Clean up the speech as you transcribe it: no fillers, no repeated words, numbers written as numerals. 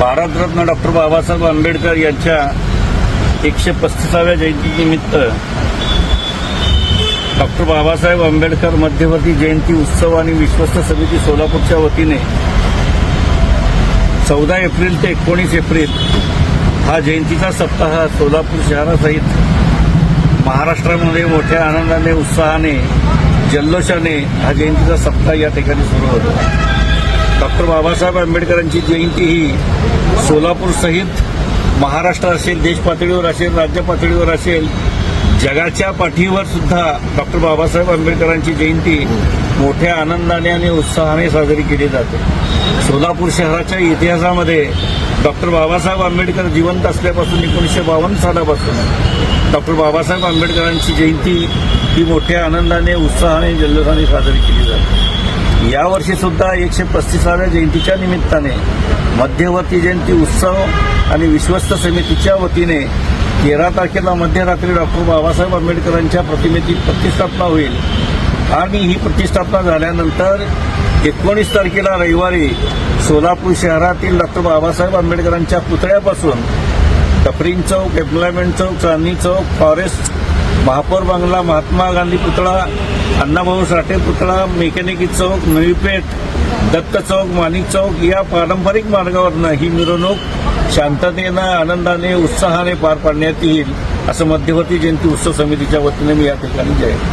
Bharat Ratna doctor Babasaheb Ambedkar यांच्या 135व्या जयंतीनिमित्त doctor Babasaheb Ambedkar मध्यवर्ती जयंती उत्सव आणि विश्वस्त समिती सोलापूरच्या वतीने 14 एप्रिल ते 19 एप्रिल हा जयंतीचा सप्ताह सोलापूर शहरासहित महाराष्ट्रामध्ये मोठ्या आनंदाने, उत्साहाने, जल्लोषाने हा जयंतीचा सप्ताह या ठिकाणी सुरू होतो. डॉक्टर बाबासाहेब आंबेडकरांची जयंती ही सोलापूरसहित महाराष्ट्र असेल, देश पातळीवर असेल, राज्य पातळीवर असेल, जगाच्या पाठीवर सुद्धा डॉक्टर बाबासाहेब आंबेडकरांची जयंती मोठ्या आनंदाने आणि उत्साहाने साजरी केली जाते. सोलापूर शहराच्या इतिहासामध्ये डॉक्टर बाबासाहेब आंबेडकर जिवंत असल्यापासून 1952 सालापासून डॉक्टर बाबासाहेब आंबेडकरांची जयंती ही मोठ्या आनंदाने, उत्साहाने, जल्लोषाने साजरी केली जाते. यावर्षी सुद्धा 135व्या जयंतीच्या निमित्ताने मध्यवर्ती जयंती उत्सव आणि विश्वस्त समितीच्या वतीने 13 तारखेला मध्यरात्री डॉक्टर बाबासाहेब आंबेडकरांच्या प्रतिमेची प्रतिष्ठापना होईल आणि ही प्रतिष्ठापना झाल्यानंतर 19 तारखेला रविवारी सोलापूर शहरातील डॉक्टर बाबासाहेब आंबेडकरांच्या पुतळ्यापासून टपरीन चौक, एम्प्लॉयमेंट चौक, चांदणी चौक, फॉरेस्ट, महापौर बंगला, महात्मा गांधी पुतळा, अण्णाभाऊ साठे पुतळा, मेकॅनिकी चौक, नवीपेठ, दत्त चौक, माणिक चौक या पारंपरिक मार्गावरनं ही मिरवणूक शांततेनं, आनंदाने, उत्साहाने पार पाडण्यात येईल असं मध्यवर्ती जयंती उत्सव समितीच्या वतीने मी या ठिकाणी जाहीर